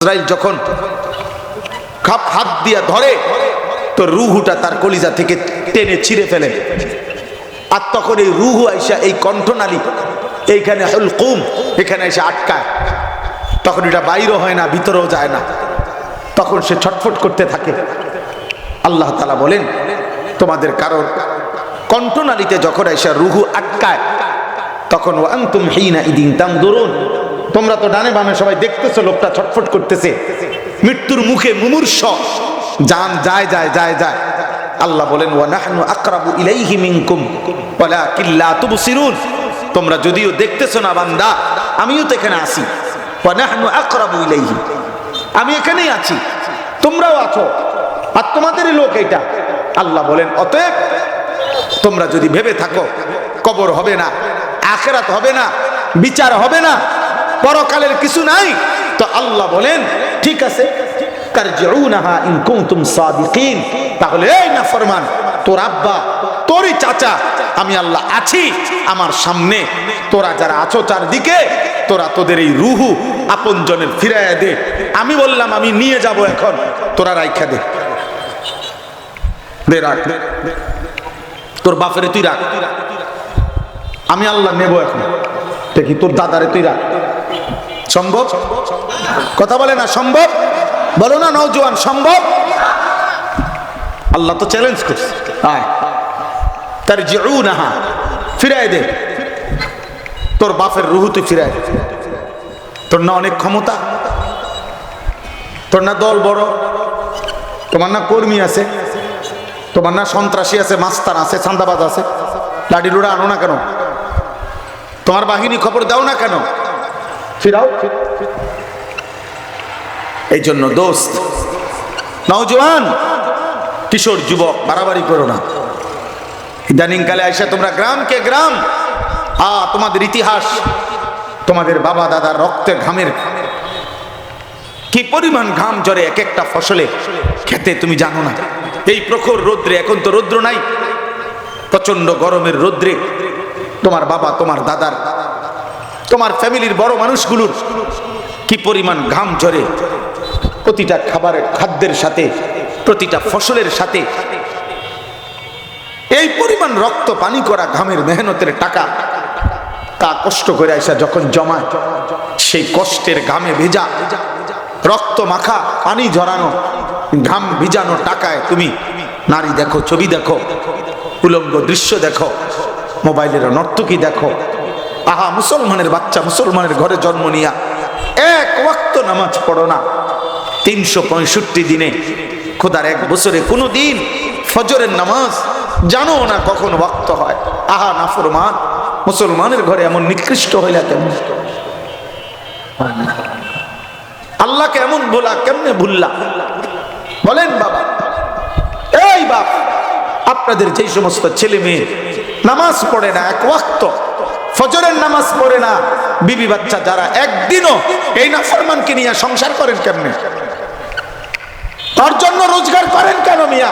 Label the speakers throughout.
Speaker 1: ইসরাইল যখন হাত দিয়া ধরে তো রুহুটা তার কলিজা থেকে টেনে ছিঁড়ে ফেলে, আর তখন এই রুহু আইসা এই কণ্ঠনালী এইখানে হুলকুম এখানে এসে আটকায়, তখন এটা বাইরও হয় না ভিতরেও যায় না, তখন সে ছটফট করতে থাকে। আল্লাহ তাআলা বলেন তোমাদের কারোর কণ্ঠনালীতে যখন আইসা রুহু আটকায় তখন ওয়া আনতুম হিনা ইদিন তানজুরুন, তোমরা তো ডানে বামে সবাই দেখতেছো লোকটা ছটফট করতেছে, মৃত্যুর মুখে মুমূর্ষ, জান যায় যায় যায় যায়। আল্লাহ বলেন ওয়া নাহনু আকরাবু ইলাইহি মিনকুম ওয়ালাকিন লা তুবসিরুন, তোমরা যদিও দেখতেছো না বান্দা, আমিও তো এখানে আছি। ওয়া নাহনু আকরাবু ইলাইহি, আমি এখানেই আছি, তোমরাও আছো, আর তোমাদেরই লোক এটা। আল্লাহ বলেন অতএব তোমরা যদি ভেবে থাকো কবর হবে না, আখিরাত হবে না, বিচার হবে না, পরকালের কিছু নাই, তো আল্লাহ বলেন ঠিক আছে, তারজিউনাহা ইন কুনতুম সাদিকিন, তাহলে এই নাফরমান তোর আব্বা তোরই চাচা আমি আল্লাহ আছি আমার সামনে, তোরা যারা আছো চারদিকে তোরা তোদের এই রুহু আপনজনের ফিরাইয়া দে। আমি বললাম আমি নিয়ে যাব, এখন তোরা রাইখা দে, দে রাখ, তোর বাপেরে তুই রাখ, আমি আল্লাহ নেব এখন, দেখি তোর দাদারে তুই রাখ। সম্ভব? কথা বলে না সম্ভব? বলো না নওজোয়ান সম্ভব? আল্লাহ তো চ্যালেঞ্জ করছে, আয় তারজিউনাহা, ফিরাই দে, তোর বাপের রুহু তুই ফিরাই দে। তোর না অনেক ক্ষমতা, তোর না দল বড়, তোমার না কর্মী আছে, তোমার না সন্ত্রাসী আছে, মাস্তান আছে, চাঁদাবাজ আছে, লাঠি লুড়া আনো না কেন? তোমার বাহিনী খবর দাও না কেন? ফিরাও। এই জন্য দোস্ত, নওজোয়ান, কিশোর যুবক, বাড়াবাড়ি করো না। ইদানিং কালে আইসা তোমরা গ্রামকে গ্রাম, তোমাদের ইতিহাস, তোমাদের বাবা দাদার রক্তের ঘামের কি পরিমাণ ঘাম ঝরে এক একটা ফসলে খেতে, তুমি জানো না। এই প্রখর রৌদ্রে, এখন তো রৌদ্র নাই, প্রচন্ড গরমের রৌদ্রে তোমার বাবা, তোমার দাদার, তোমার ফ্যামিলির বড় মানুষগুলোর কি পরিমাণ ঘাম ঝরে প্রতিটা খাবারের খাদ্যের সাথে, প্রতিটা ফসলের সাথে। এই পরিমাণ রক্ত পানি করা ঘামের মেহনতের টাকা তা কষ্ট করে আইসা যখন জমায়, সেই কষ্টের ঘামে ভেজা, রক্ত মাখা, পানি ঝরানো, ঘাম ভিজানো টাকায় তুমি নারী দেখো, ছবি দেখো, উলঙ্গ দৃশ্য দেখো, মোবাইলের নর্তকী দেখো। আহা, মুসলমানের বাচ্চা মুসলমানের ঘরে জন্ম নিয়া এক ওয়াক্ত নামাজ পড়ো না, 365 দিনে, খোদার এক বছরে কোনো দিন ফজরের নামাজ জানো না কখন ওয়াক্ত হয়। আহা নাফরমান, মুসলমানের ঘরে এমন নিকৃষ্ট হইলা কেমন? আল্লাহকে এমন বলা কেমনে ভুললা? বলেন বাবা, এই বাপ, আপনাদের যেই সমস্ত ছেলে মেয়ে নামাজ পড়ে না, এক ওয়াক্ত ফজরের নামাজ পড়ে না, বিবি বাচ্চা যারা একদিনও এই নাফরমানকে নিয়ে সংসার করেন কেমনে? তার জন্য রোজগার করেন কেন মিয়া?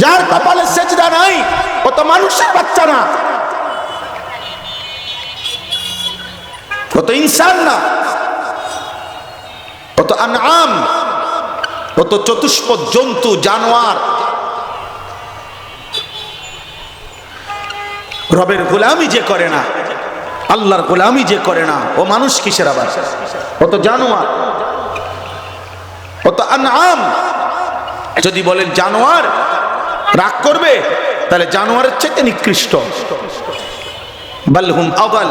Speaker 1: যার কপালে সেজদা নাই ও তো মানুষের বাচ্চা না, ও তো ইনসান না, ও তো আনআম, ও তো চতুষ্পদ জন্তু, জানোয়ার। রবের গোলামি যে করে না, আল্লাহর গোলামি যে করে না, ও মানুষ কিসের আবার? ও তো জানোয়ার, ও তো আনআম। যদি বলেন জানোয়ার রাগ করবে, তাহলে জানোয়ারের চাইতে নিকৃষ্ট। বাল হুম আদাল,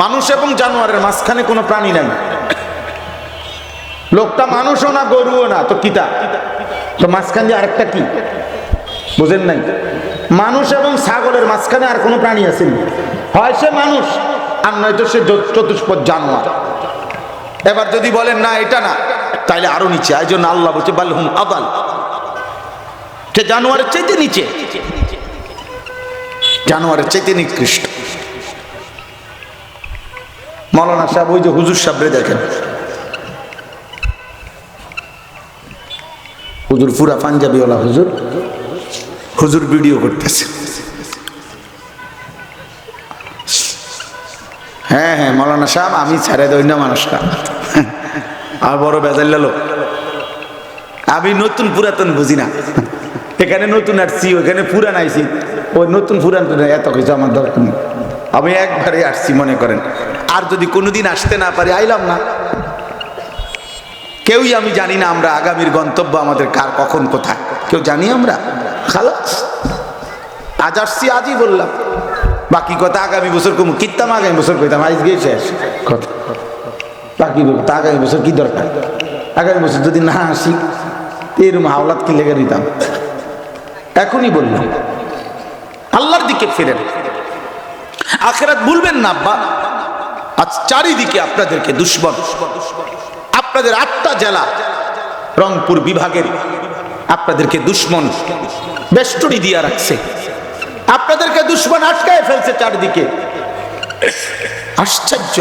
Speaker 1: মানুষ এবং জানোয়ারের মাঝখানে কোনো প্রাণী নাই। লোকটা মানুষও না, গরুও না, তো কিতা? তো মাঝখান দিয়ে আরেকটা কি বুঝেন নাই? মানুষ এবং ছাগলের মাঝখানে আর কোনো প্রাণী আছে? হয় সে মানুষ, আর নয়তো সে চতুষ্পদ জানোয়ার। এবার যদি বলেন না এটা না, তাইলে আরো নিচে। এই জন্য আল্লাহ বলছে বাল হুম আদাল, সে জানোয়ারের চাইতে নিচে, জানোয়ারের চাইতে নিকৃষ্ট। মৌলানা সাহেব, ওই যে হুজুর সাহেবরে দেখেন, হুজুর পুরা পাঞ্জাবিওয়ালা হুজুর, হুজুর ভিডিও করতেছে, হ্যাঁ হ্যাঁ মৌলানা সাহেব, আমি ছেড়ে দই না মানুষটা, আর বড় বেজাল লোক। আমি নতুন পুরাতন বুঝি না, এখানে নতুন আসছি ওখানে পুরান আইছি, ওই নতুন পুরান এত কিছু আমার দরকার নেই। আমি একবারে আসছি মনে করেন, আর যদি কোনোদিন আসতে না পারি আইলাম না। কেউই আমি জানি না আমরা আগামীর গন্তব্য আমাদের কার কখন কোথায়, কেউ জানি আমরা? খালাস, আজ আসছি আজই বললাম, বাকি কথা আগামী বছর কম কিতাম, আগামী বছর কইতাম, আজ গিয়ে শেষ কথা। বাকি তা আগামী বছর কি দরকার? আগামী বছর যদি না আসি এরকম হাওলাত কি লেগে দিতাম। এখনই বললাম আল্লাহর দিকে ফিরেন, আখিরাত ভুলবেন না আব্বা। আজ চারিদিকে আপনাদেরকে দুশ্মন, আপনাদের 8টা জেলা রংপুর বিভাগের আপনাদেরকে দুশ্মন বেষ্টনী দিয়া রাখছে, আপনাদেরকে দুশ্মন আটকায় ফেলছে চারদিকে। আশ্চর্য,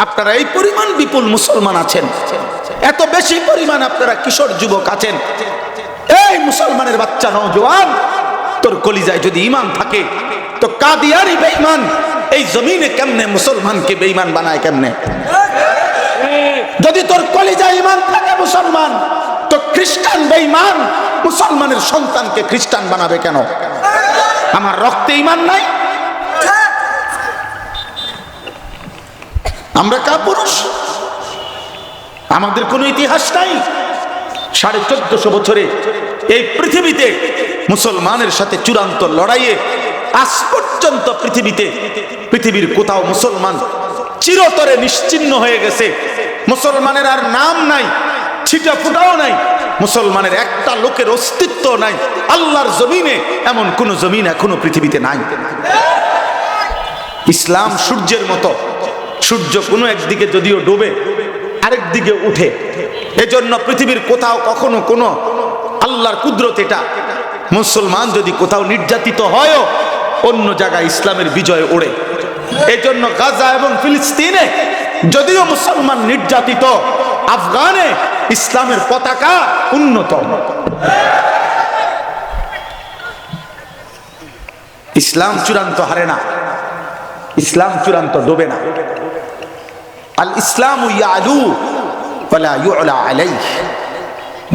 Speaker 1: আপনারা এই পরিমাণ বিপুল মুসলমান আছেন, এত বেশি পরিমাণ আপনারা কিশোর যুবক আছেন। এই মুসলমানের বাচ্চা নওজোয়ান, তোর কলিজায় যদি ঈমান থাকে তো কাদিয়ানি বেঈমান এই জমিনে কেমনে মুসলমানকে বেঈমান বানায় কেমনে? যদি তোর কলিজায় ঈমান থাকে মুসলমান, তো খ্রিস্টান বেঈমান মুসলমানের সন্তানকে খ্রিস্টান বানাবে কেন? আমার রক্তে ঈমান নাই? আমরা কাপুরুষ, আমাদের কোনো ইতিহাস নাই। 1450 বছরে এই পৃথিবীতে মুসলমানের সাথে চূড়ান্ত লড়াইয়ে আজ পর্যন্ত পৃথিবীর কোথাও মুসলমান চিরতরে নিশ্চিহ্ন হয়ে গেছে। মুসলমানের আর নাম নাই, ছিটা ফুটাও নাই, মুসলমানের একটা লোকের অস্তিত্ব নাই। আল্লাহর জমিনে এমন কোন জমিন এখনো পৃথিবীতে নাই। ইসলাম সূর্যের মতো, সূর্য কোনো একদিকে যদিও ডুবে আরেক দিকে উঠে, এজন্য পৃথিবীর কোথাও কখনো কোনো আল্লাহর কুদরত এটা, মুসলমান যদি কোথাও নির্যাতিত হয় অন্য জায়গায় ইসলামের বিজয় ওড়ে। এজন্য গাজা এবং ফিলিস্তিনে যদিও মুসলমান নির্যাতিত, আফগানে ইসলামের পতাকা উন্নত। ইসলাম চূড়ান্ত হারে না, ইসলাম চূড়ান্ত ডোবে না। আল ইসলামু ইয়ালু ওয়ালা ইউলা আলাইহি,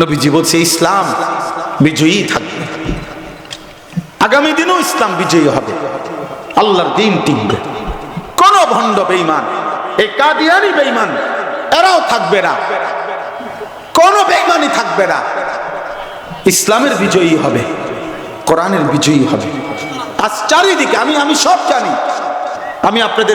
Speaker 1: নবীজি বলছে ইসলাম বিজয়ী থাকবে, আগামী দিনেও ইসলাম বিজয়ী হবে, আল্লাহর দ্বীন টিকবে। কোন ভণ্ড বেঈমান, এই কাদিয়ানি বেঈমান এরাও থাকবে না, কোন বেঈমানি থাকবে না। ইসলামের বিজয়ী হবে, কোরআনের বিজয়ী হবে। আজ চারিদিকে আমি সব জানি, আমি আপনাদের